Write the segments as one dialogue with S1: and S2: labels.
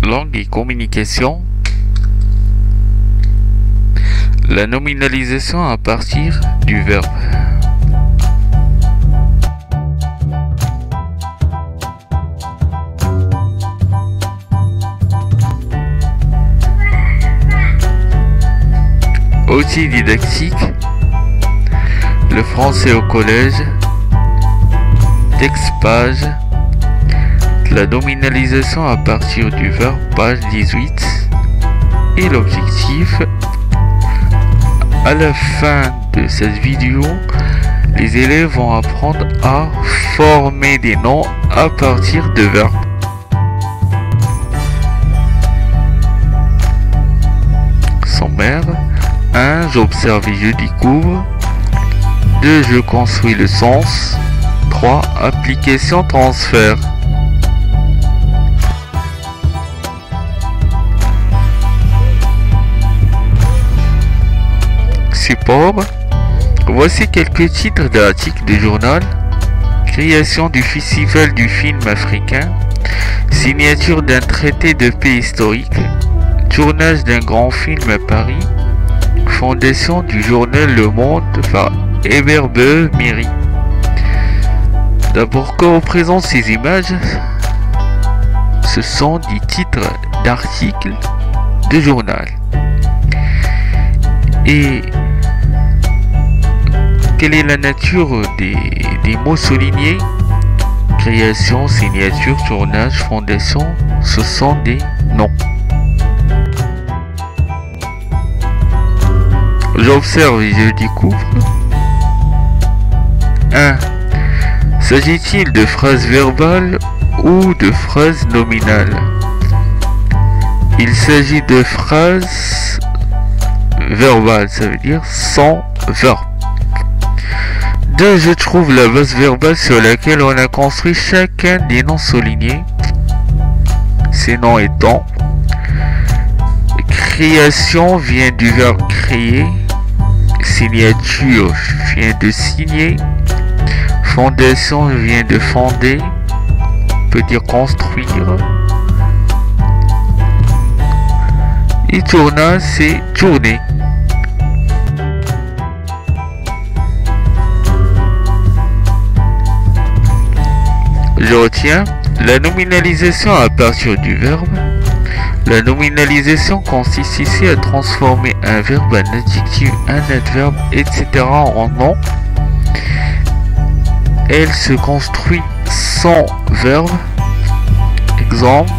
S1: Langue et communication. La nominalisation à partir du verbe. Outils didactiques. Le français au collège. Texte page. La nominalisation à partir du verbe, page 18. Et l'objectif. À la fin de cette vidéo, les élèves vont apprendre à former des noms à partir de verbes. Sommaire. 1. J'observe et je découvre. 2. Je construis le sens. 3. Application transfert. Support. Voici quelques titres d'articles de journal. Création du festival du film africain. Signature d'un traité de paix historique. Tournage d'un grand film à Paris. Fondation du journal Le Monde par Eberbe Miri. D'abord, que représentent ces images? Ce sont des titres d'articles de journal. Et quelle est la nature des mots soulignés? Création, signature, tournage, fondation, ce sont des noms. J'observe et je découvre. 1. S'agit-il de phrases verbales ou de phrases nominales? Il s'agit de phrases verbales, ça veut dire sans verbe. 2. Je trouve la base verbale sur laquelle on a construit chacun des noms soulignés. Ces noms étant: création vient du verbe créer. Signature vient de signer. Fondation vient de fonder. On peut dire construire. Et tournage, c'est tourner. Je retiens la nominalisation à partir du verbe. La nominalisation consiste ici à transformer un verbe, un adjectif, un adverbe, etc. en nom. Elle se construit sans verbe. Exemple: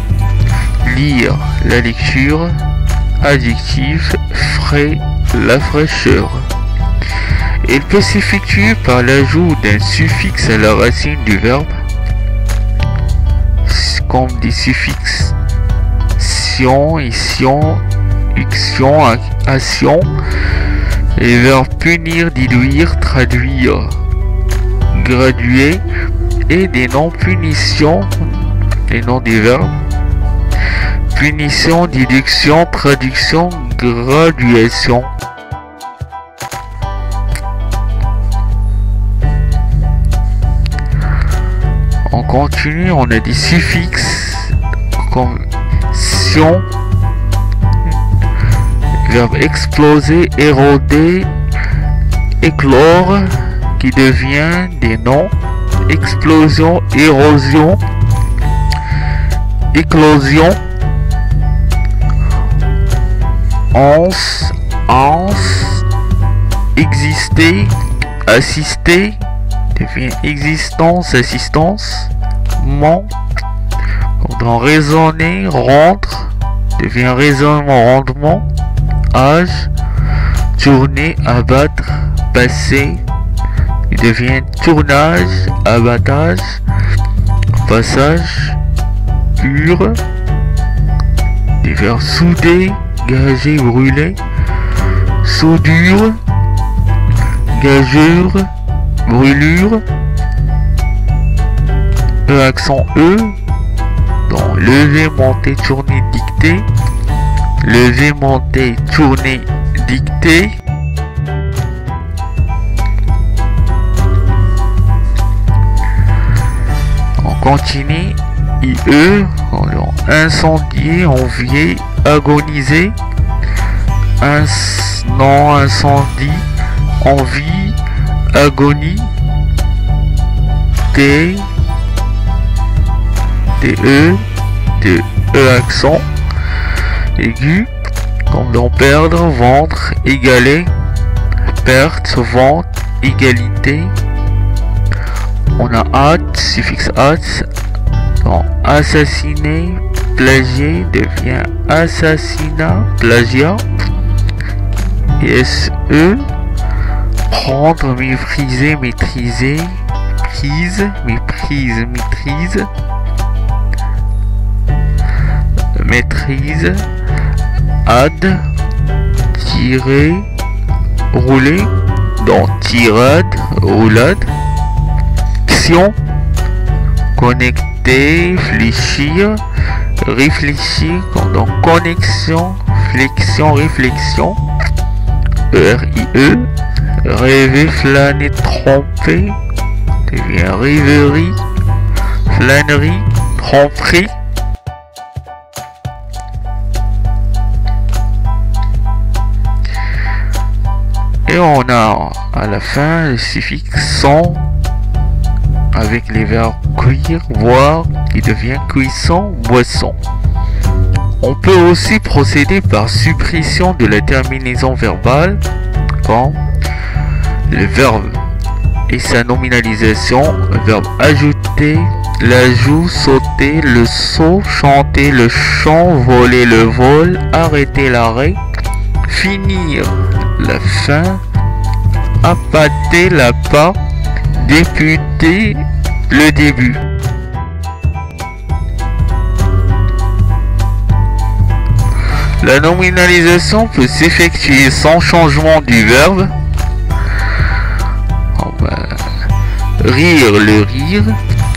S1: lire, la lecture. Adjectif: frais, la fraîcheur. Elle peut s'effectuer par l'ajout d'un suffixe à la racine du verbe, comme des suffixes sion, ision, iction, action. Les verbes punir, diluire, traduire, graduer, et des noms punition, les noms des verbes: punition, déduction, traduction, graduation. On continue, on a des suffixes comme sion, verbe exploser, éroder, éclore, qui devient des noms: explosion, érosion, éclosion. Anse, exister, assister, devient existence, assistance. Ment, dans raisonner, rendre, devient raisonnement, rendement. Âge, tourner, abattre, passer, il devient tournage, abattage. Passage, pur, des verbes souder, gager, brûler. Soudure, gageure, brûlure. Accent E, dans lever, monter, tourner, dicter. Lever, monter, tourner, dicter. On continue. IE, incendier, envier, agoniser. Non, incendie, envie, agonie. D, E accent aigu, comme dans perdre, ventre, égaler, perte, vente, égalité. On a hâte, suffixe hâte, dans assassiner, plagier devient assassinat, plagiat. SE, prendre, mépriser, maîtriser, prise, méprise, maîtrise, maîtrise, ad, tirer, rouler, dans tirade, roulade, action, connecter, fléchir, réfléchir, dans connexion, flexion, réflexion, RIE, rêver, flâner, tromper, devient rêverie, flânerie, tromperie. Et on a à la fin le suffixe son avec les verbes cuire, boire qui devient cuisson, boisson. On peut aussi procéder par suppression de la terminaison verbale quand le verbe et sa nominalisation, verbe ajouter, l'ajout, sauter, le saut, chanter, le chant, voler, le vol, arrêter, l'arrêt, finir, la fin, appâter, l'appât, débuter, le début. La nominalisation peut s'effectuer sans changement du verbe. Rire, le rire,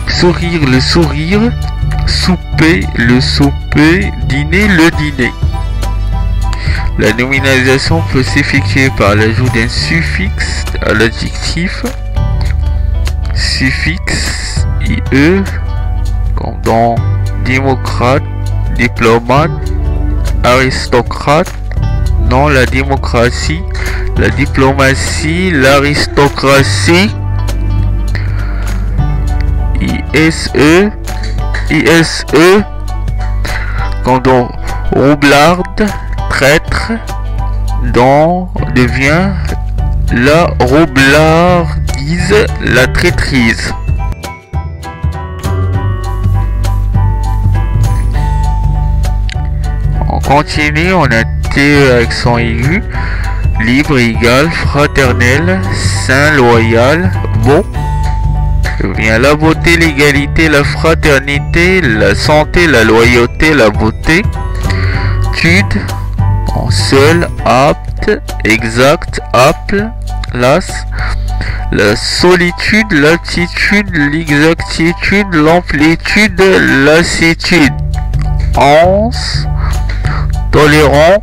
S1: sourire, le sourire, souper, le souper, dîner, le dîner. La nominalisation peut s'effectuer par l'ajout d'un suffixe à l'adjectif. Suffixe IE, comme dans démocrate, diplomate, aristocrate, non, la démocratie, la diplomatie, l'aristocratie, ISE, quand on roublarde, traître, dans devient la roublardise, la traîtrise. On continue, on a T accent aigu, libre, égal, fraternel, saint, loyal, beau. Vient la beauté, l'égalité, la fraternité, la santé, la loyauté, la beauté. Tude, en seul, apte, exact, apte, las. La solitude, l'aptitude, l'exactitude, l'amplitude, lassitude. Anse, tolérant,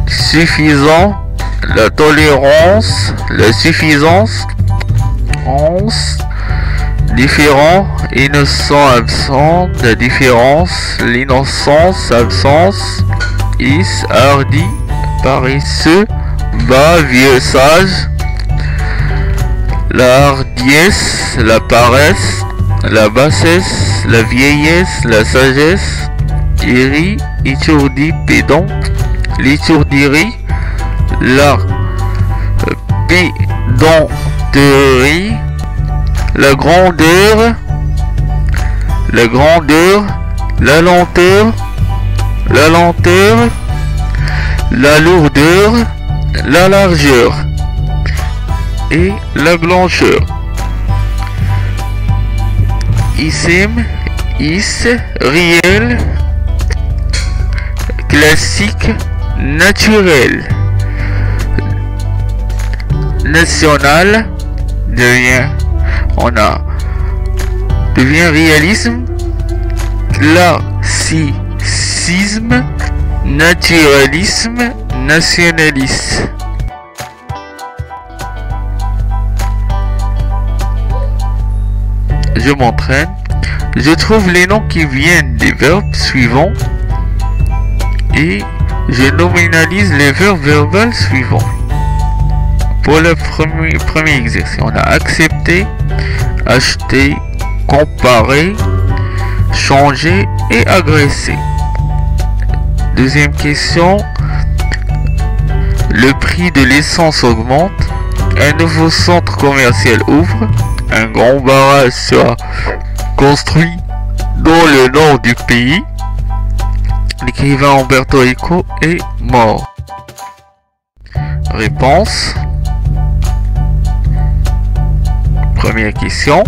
S1: suffisant, la tolérance, la suffisance. Anse, différent, innocent, absent, la différence, l'innocence, absence. Is, hardi, paresseux, bas, vieux, sage. La hardiesse, la paresse, la bassesse, la vieillesse, la sagesse. Iri, étourdi, pédant, l'étourdirie, la pédanterie, la grandeur, la lenteur, la lourdeur, la largeur et la blancheur. Isim, is, réel, classique, naturel, national, devient réalisme, classicisme, naturalisme, nationaliste. Je m'entraîne, Je trouve les noms qui viennent des verbes suivants et je nominalise les verbes verbales suivants. Pour le premier exercice, on a accepté, acheté, comparé, changer et agresser. Deuxième question, le prix de l'essence augmente, un nouveau centre commercial ouvre, un grand barrage sera construit dans le nord du pays, l'écrivain Umberto Eco est mort. Réponse. Première question.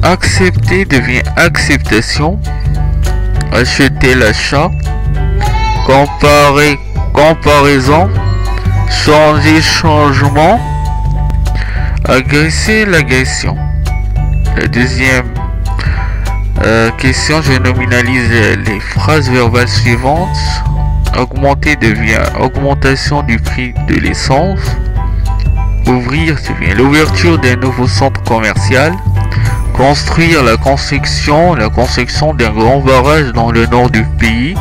S1: Accepter devient acceptation. Acheter l'achat. Comparer comparaison. Changer changement. Agresser l'agression. La deuxième question, je nominalise les phrases verbales suivantes. Augmenter devient augmentation du prix de l'essence. Ouvrir devient l'ouverture d'un nouveau centre commercial. Construire la construction d'un grand barrage dans le nord du pays.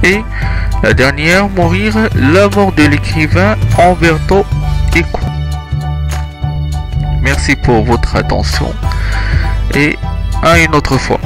S1: Et la dernière, mourir, la mort de l'écrivain Umberto Eco. Merci pour votre attention et à une autre fois.